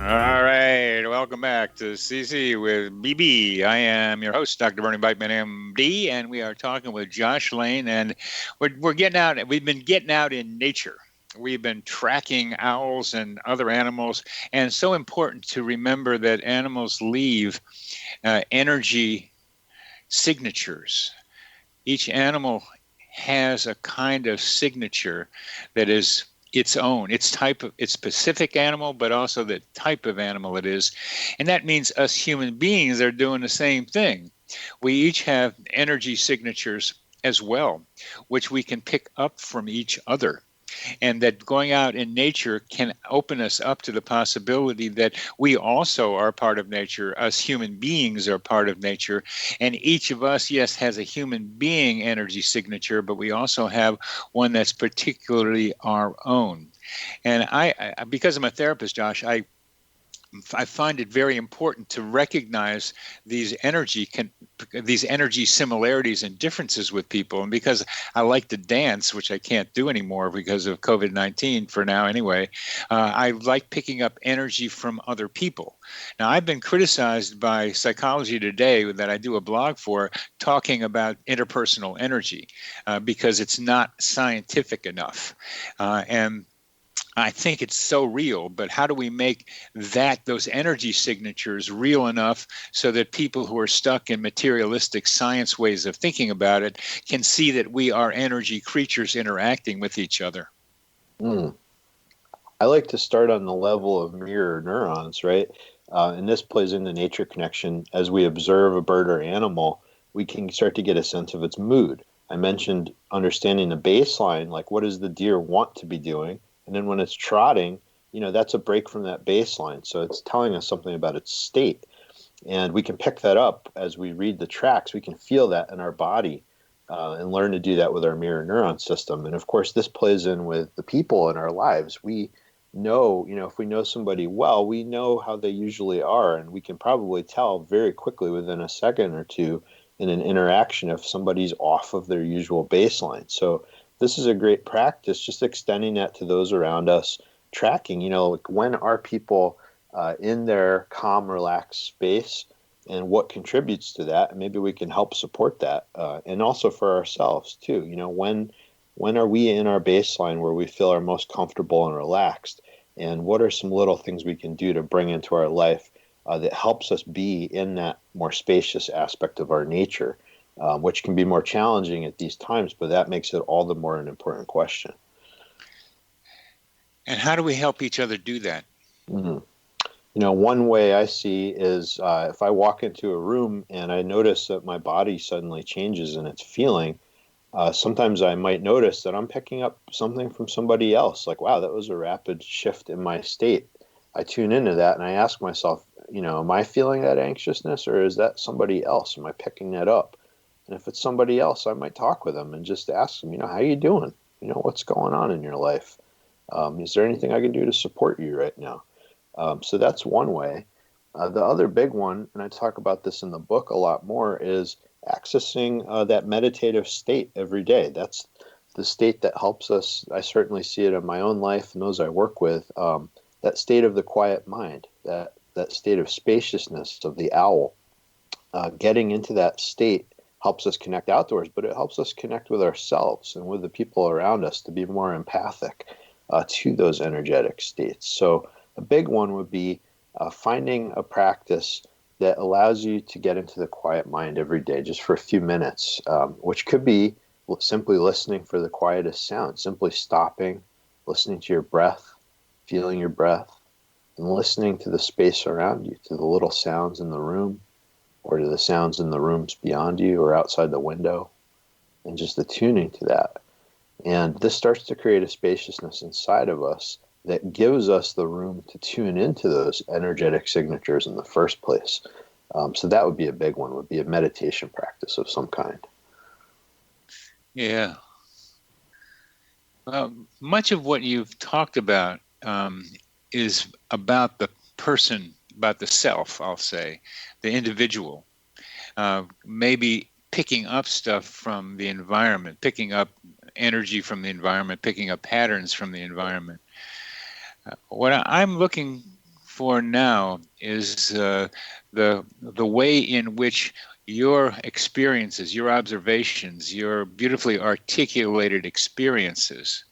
All right, welcome back to CC with BB. I am your host, Dr. Bernie Beitman, MD, and we are talking with Josh Lane, and we're getting out. We've been getting out in nature. We've been tracking owls and other animals, and it's so important to remember that animals leave energy signatures. Each animal has a kind of signature that is its own, its specific animal, but also the type of animal it is. And that means us human beings are doing the same thing. We each have energy signatures as well, which we can pick up from each other. And that going out in nature can open us up to the possibility that we also are part of nature. Us human beings are part of nature. And each of us, yes, has a human being energy signature, but we also have one that's particularly our own. And I because I'm a therapist, Josh, I find it very important to recognize these energy similarities and differences with people. And because I like to dance, which I can't do anymore because of COVID-19 for now anyway, I like picking up energy from other people. Now, I've been criticized by Psychology Today, that I do a blog for, talking about interpersonal energy because it's not scientific enough. And I think it's so real, but how do we make those energy signatures real enough so that people who are stuck in materialistic science ways of thinking about it can see that we are energy creatures interacting with each other? I like to start on the level of mirror neurons, right? And this plays into nature connection. As we observe a bird or animal, we can start to get a sense of its mood. I mentioned understanding the baseline, like what does the deer want to be doing? And then when it's trotting, that's a break from that baseline. So it's telling us something about its state. And we can pick that up as we read the tracks. We can feel that in our body and learn to do that with our mirror neuron system. And of course, this plays in with the people in our lives. We know, if we know somebody well, we know how they usually are. And we can probably tell very quickly within a second or two in an interaction if somebody's off of their usual baseline. So this is a great practice, just extending that to those around us, tracking, like when are people in their calm, relaxed space and what contributes to that. And maybe we can help support that. And also for ourselves too, when are we in our baseline where we feel our most comfortable and relaxed? And what are some little things we can do to bring into our life that helps us be in that more spacious aspect of our nature, which can be more challenging at these times, but that makes it all the more an important question. And how do we help each other do that? Mm-hmm. One way I see is if I walk into a room and I notice that my body suddenly changes in its feeling, sometimes I might notice that I'm picking up something from somebody else. Like, wow, that was a rapid shift in my state. I tune into that and I ask myself, am I feeling that anxiousness or is that somebody else? Am I picking that up? And if it's somebody else, I might talk with them and just ask them, how you doing? What's going on in your life? Is there anything I can do to support you right now? So that's one way. The other big one, and I talk about this in the book a lot more, is accessing that meditative state every day. That's the state that helps us. I certainly see it in my own life and those I work with. That state of the quiet mind, that state of spaciousness of the owl. Getting into that state helps us connect outdoors, but it helps us connect with ourselves and with the people around us to be more empathic to those energetic states. So a big one would be finding a practice that allows you to get into the quiet mind every day, just for a few minutes, which could be simply listening for the quietest sound, simply stopping, listening to your breath, feeling your breath, and listening to the space around you, to the little sounds in the room, or to the sounds in the rooms beyond you or outside the window, and just attuning to that. And this starts to create a spaciousness inside of us that gives us the room to tune into those energetic signatures in the first place. So that would be a big one, would be a meditation practice of some kind. Yeah. Much of what you've talked about is about the person, about the self, I'll say, the individual. Maybe picking up stuff from the environment, picking up energy from the environment, picking up patterns from the environment. What I'm looking for now is the way in which your experiences, your observations, your beautifully articulated experiences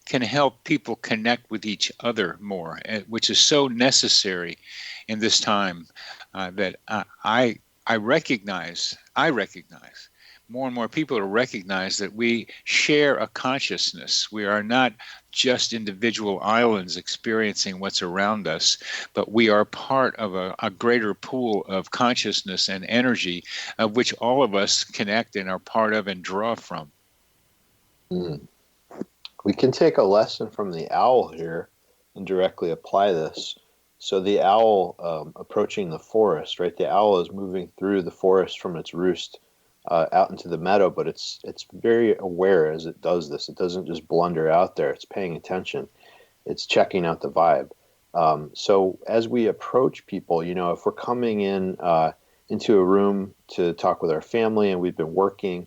can help people connect with each other more, which is so necessary in this time that I recognize more and more people are recognize that we share a consciousness. We are not just individual islands experiencing what's around us, but we are part of a greater pool of consciousness and energy of which all of us connect and are part of and draw from. We can take a lesson from the owl here and directly apply this. So the owl approaching the forest, right? The owl is moving through the forest from its roost out into the meadow, but it's very aware as it does this. It doesn't just blunder out there. It's paying attention. It's checking out the vibe. So as we approach people, if we're coming in into a room to talk with our family and we've been working,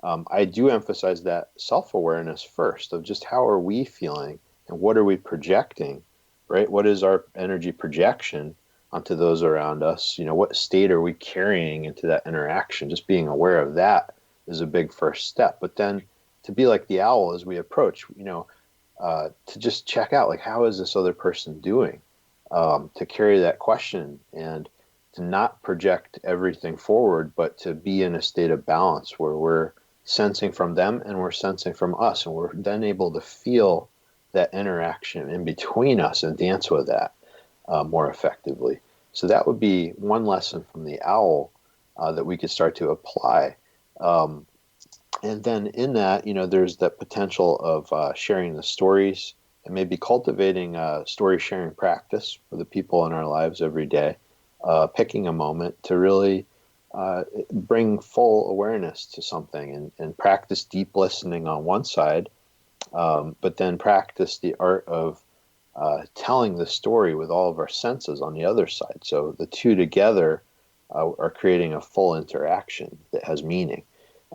I do emphasize that self-awareness first of just how are we feeling and what are we projecting, right? What is our energy projection onto those around us? What state are we carrying into that interaction? Just being aware of that is a big first step. But then to be like the owl as we approach, to just check out, like, how is this other person doing? To carry that question and to not project everything forward, but to be in a state of balance where we're sensing from them and we're sensing from us. And we're then able to feel that interaction in between us and dance with that more effectively. So that would be one lesson from the owl that we could start to apply. And then in that, there's that potential of sharing the stories and maybe cultivating a story sharing practice for the people in our lives every day, picking a moment to really bring full awareness to something and practice deep listening on one side, but then practice the art of telling the story with all of our senses on the other side. So the two together are creating a full interaction that has meaning.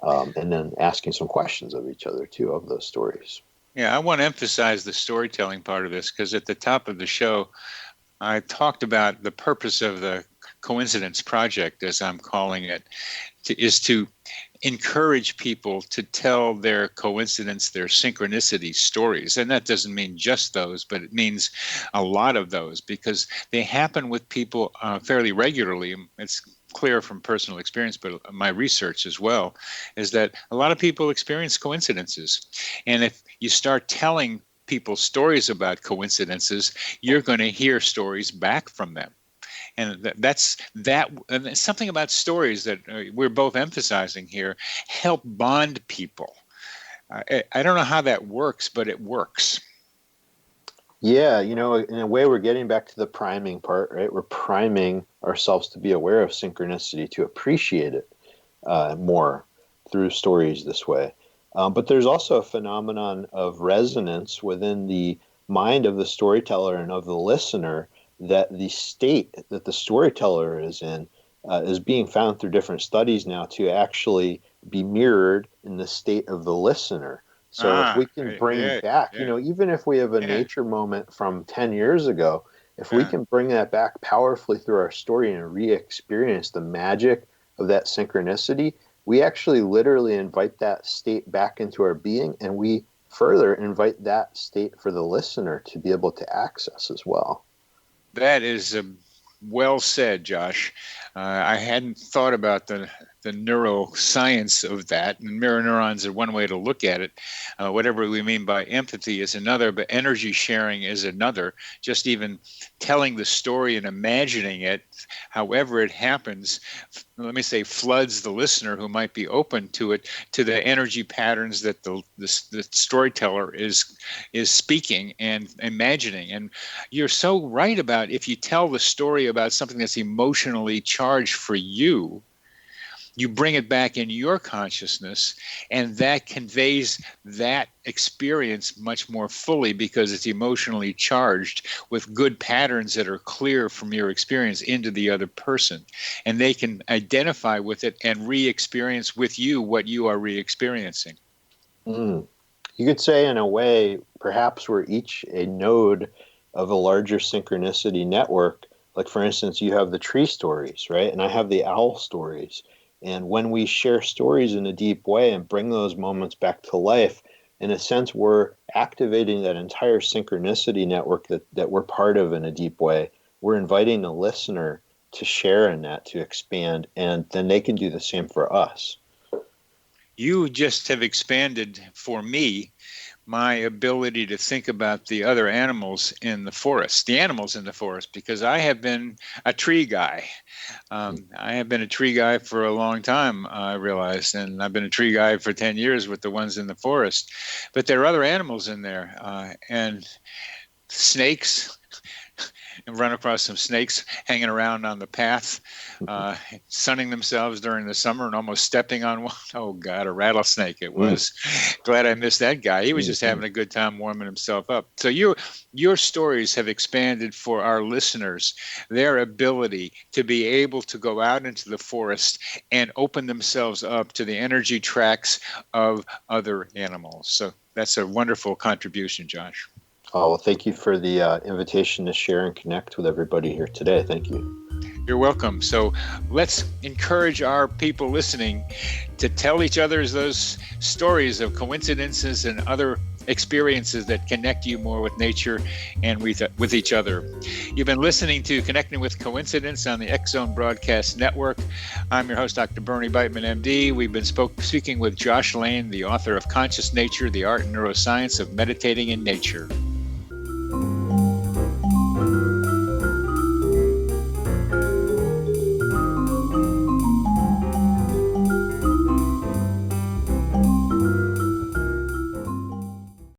And then asking some questions of each other, too, of those stories. Yeah, I want to emphasize the storytelling part of this, because at the top of the show, I talked about the purpose of the Coincidence Project, as I'm calling it, is to encourage people to tell their coincidence, their synchronicity stories. And that doesn't mean just those, but it means a lot of those, because they happen with people fairly regularly. It's clear from personal experience, but my research as well, is that a lot of people experience coincidences. And if you start telling people stories about coincidences, you're going to hear stories back from them. And that's something about stories that we're both emphasizing here help bond people. I don't know how that works, but it works. Yeah, in a way, we're getting back to the priming part, right? We're priming ourselves to be aware of synchronicity, to appreciate it more through stories this way. But there's also a phenomenon of resonance within the mind of the storyteller and of the listener, that the state that the storyteller is in is being found through different studies now to actually be mirrored in the state of the listener. So if we can bring back, even if we have a nature moment from 10 years ago, if we can bring that back powerfully through our story and re-experience the magic of that synchronicity, we actually literally invite that state back into our being, and we further invite that state for the listener to be able to access as well. That is well said, Josh. I hadn't thought about the neuroscience of that. And mirror neurons are one way to look at it. Whatever we mean by empathy is another, but energy sharing is another. Just even telling the story and imagining it, however it happens, let me say, floods the listener who might be open to it, to the energy patterns that the storyteller is speaking and imagining. And you're so right about, if you tell the story about something that's emotionally charged for you, you bring it back in your consciousness, and that conveys that experience much more fully because it's emotionally charged with good patterns that are clear from your experience into the other person. And they can identify with it and re-experience with you what you are re-experiencing. You could say, in a way, perhaps we're each a node of a larger synchronicity network. Like, for instance, you have the tree stories, right? And I have the owl stories. And when we share stories in a deep way and bring those moments back to life, in a sense, we're activating that entire synchronicity network that we're part of in a deep way. We're inviting the listener to share in that, to expand, and then they can do the same for us. You just have expanded for me my ability to think about the other animals in the forest, because I have been a tree guy. I have been a tree guy for a long time, I realized, and I've been a tree guy for 10 years with the ones in the forest. But there are other animals in there, and snakes. And run across some snakes hanging around on the path, sunning themselves during the summer and almost stepping on one. Oh, God, a rattlesnake it was. Glad I missed that guy. He was just having a good time warming himself up. So your stories have expanded for our listeners their ability to be able to go out into the forest and open themselves up to the energy tracks of other animals. So that's a wonderful contribution, Josh. Oh, well, thank you for the invitation to share and connect with everybody here today. Thank you. You're welcome. So let's encourage our people listening to tell each other those stories of coincidences and other experiences that connect you more with nature and with each other. You've been listening to Connecting with Coincidence on the X-Zone Broadcast Network. I'm your host, Dr. Bernie Beitman, MD. We've been speaking with Josh Lane, the author of Conscious Nature, the Art and Neuroscience of Meditating in Nature.